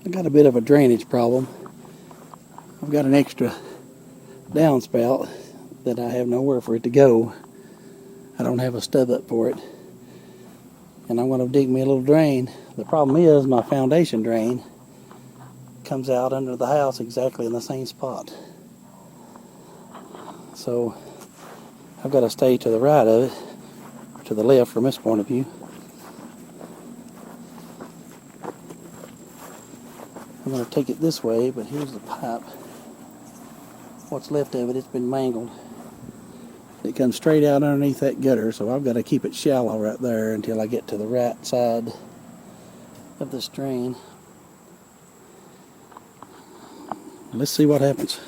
I got a bit of a drainage problem. I've got an extra downspout that I have nowhere for it to go. I don't have a stub up for it. And I'm going to dig me a little drain. The problem is my foundation drain comes out under the house exactly in the same spot. So I've got to stay to the right of it, or to the left from this point of view. I'm going to take it this way, but here's the pipe. What's left of it, it's been mangled. It comes straight out underneath that gutter, so I've got to keep it shallow right there until I get to the right side of this drain. Let's see what happens.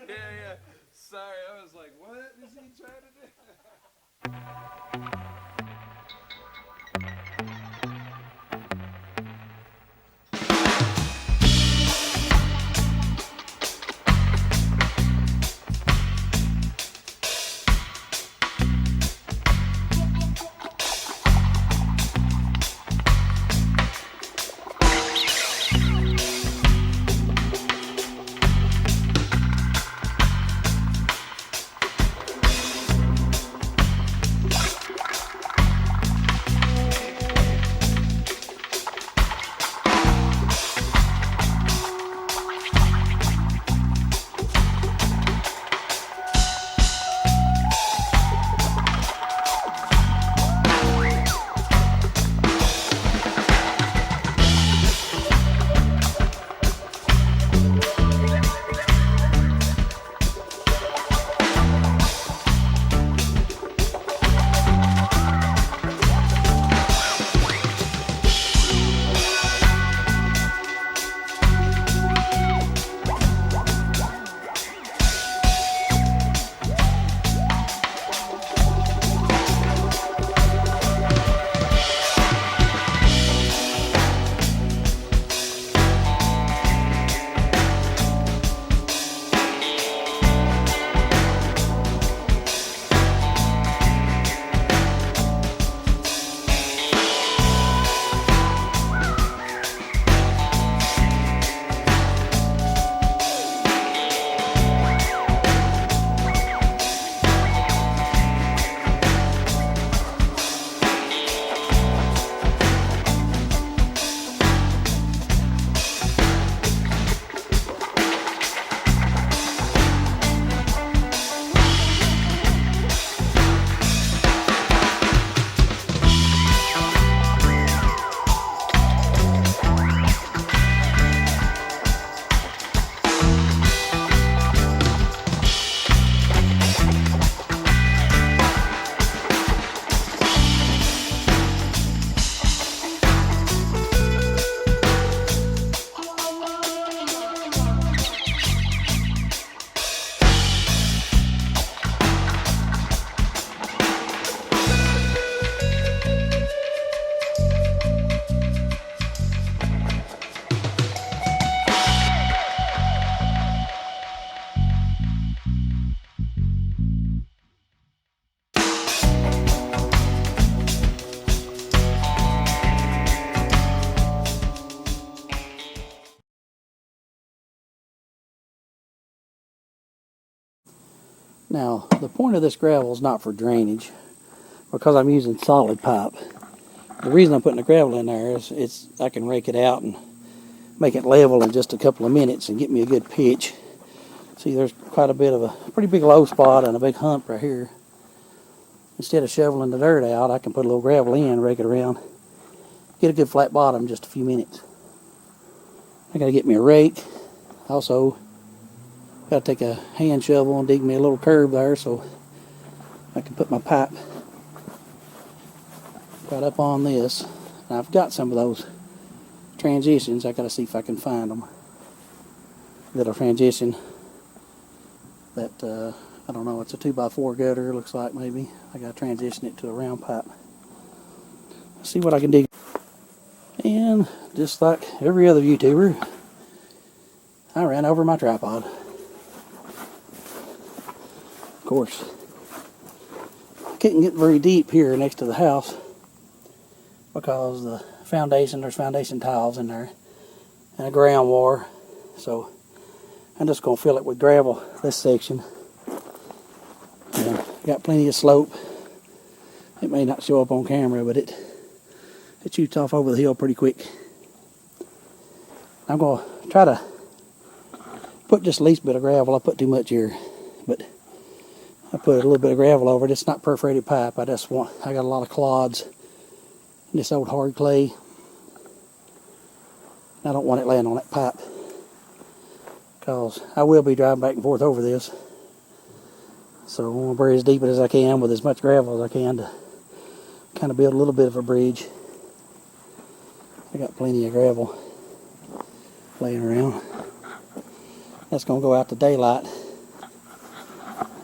yeah. Sorry, I was like, what is he trying to do? Now, the point of this gravel is not for drainage because I'm using solid pipe. The reason I'm putting the gravel in there is I can rake it out and make it level in just a couple of minutes and get me a good pitch. See, there's quite a bit of a pretty big low spot and a big hump right here. Instead of shoveling the dirt out, I can put a little gravel in, rake it around, get a good flat bottom in just a few minutes. I gotta get me a rake. Also, gotta take a hand shovel and dig me a little curve there so I can put my pipe right up on this. And I've got some of those transitions. I gotta see if I can find them. Little transition that I don't know, it's a 2x4 gutter, looks like maybe. I gotta transition it to a round pipe. See what I can dig. And just like every other YouTuber, I ran over my tripod. Of course, I couldn't get very deep here next to the house because the foundation, there's foundation tiles in there and a ground wire. So I'm just going to fill it with gravel, this section. And got plenty of slope. It may not show up on camera, but it shoots off over the hill pretty quick. I'm going to try to put just the least bit of gravel. I put too much here, but I put a little bit of gravel over it. It's not perforated pipe. I got a lot of clods in this old hard clay. I don't want it laying on that pipe because I will be driving back and forth over this. So I want to bury as deep as I can with as much gravel as I can to kind of build a little bit of a bridge. I got plenty of gravel laying around. That's going to go out to daylight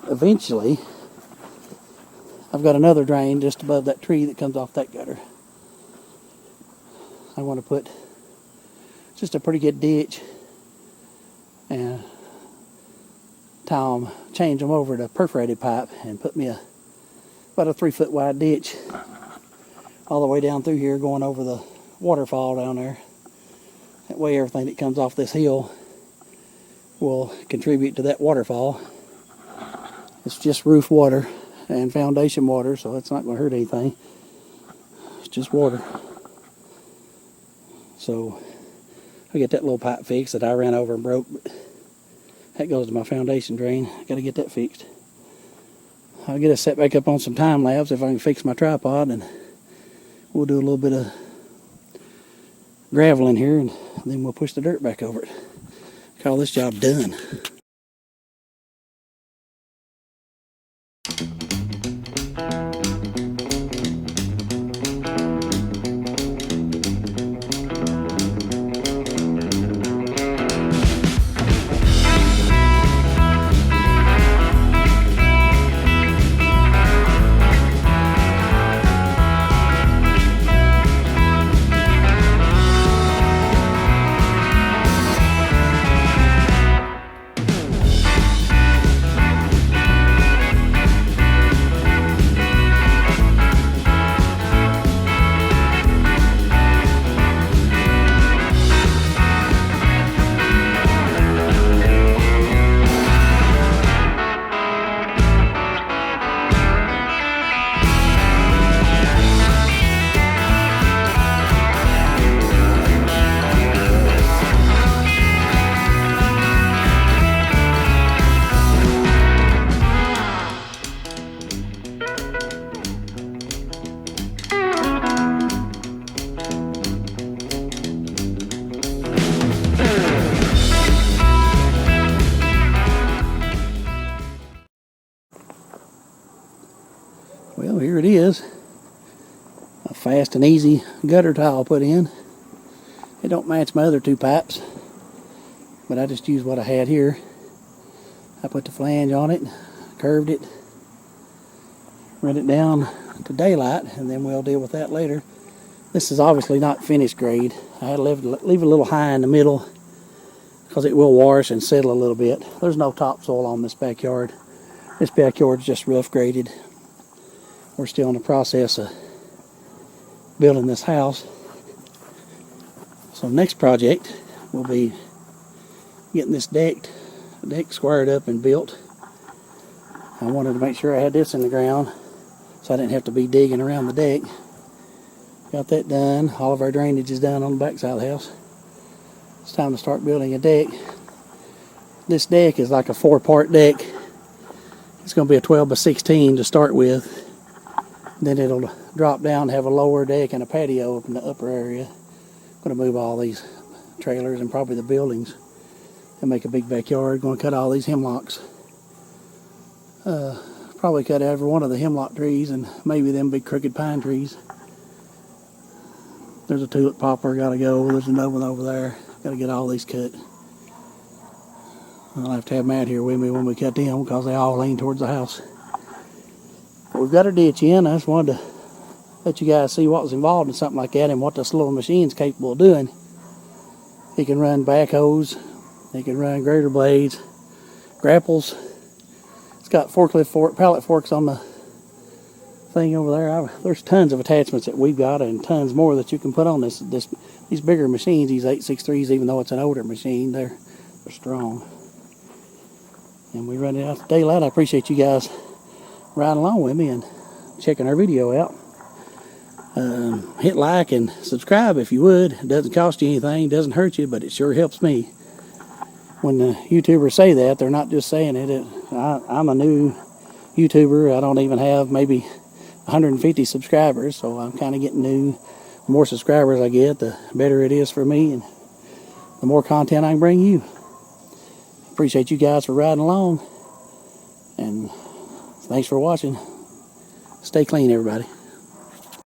eventually, I've got another drain just above that tree that comes off that gutter. I want to put just a pretty good ditch and change them over to perforated pipe and put me about a 3-foot wide ditch all the way down through here going over the waterfall down there. That way everything that comes off this hill will contribute to that waterfall. It's just roof water and foundation water, so it's not going to hurt anything. It's just water. So I get that little pipe fixed that I ran over and broke, but that goes to my foundation drain. I got to get that fixed. I'll get us set back up on some time lapse if I can fix my tripod, and we'll do a little bit of gravel in here, and then we'll push the dirt back over it. Call this job done. Well, here it is. A fast and easy gutter tile put in. It don't match my other two pipes, but I just used what I had here. I put the flange on it, curved it, run it down to daylight, and then we'll deal with that later. This is obviously not finished grade. I had to leave a little high in the middle because it will wash and settle a little bit. There's no topsoil on this backyard. This backyard's just rough graded. We're still in the process of building this house. So next project will be getting this deck squared up and built. I wanted to make sure I had this in the ground so I didn't have to be digging around the deck. Got that done. All of our drainage is done on the back side of the house. It's time to start building a deck. This deck is like a 4-part deck. It's going to be a 12 by 16 to start with. Then it'll drop down, have a lower deck and a patio up in the upper area. I'm going to move all these trailers and probably the buildings and make a big backyard. Going to cut all these hemlocks. Probably cut every one of the hemlock trees and maybe them big crooked pine trees. There's a tulip poplar got to go. There's another one over there. Got to get all these cut. I'll have to have Matt here with me when we cut them because they all lean towards the house. But we've got our ditch in. I just wanted to let you guys see what was involved in something like that and what this little machine's capable of doing. It can run backhoes. It can run grader blades, grapples. It's got pallet forks on the thing over there. There's tons of attachments that we've got and tons more that you can put on these bigger machines, these 863s, even though it's an older machine, they're strong. And we run it out to daylight. I appreciate you guys riding along with me and checking our video out. Hit like and subscribe if you would. It doesn't cost you anything, doesn't hurt you, but it sure helps me. When the YouTubers say that, they're not just saying it. I'm a new YouTuber. I don't even have maybe 150 subscribers, so I'm kind of getting new. The more subscribers I get, the better it is for me and the more content I can bring you. Appreciate you guys for riding along, and thanks for watching. Stay clean, everybody.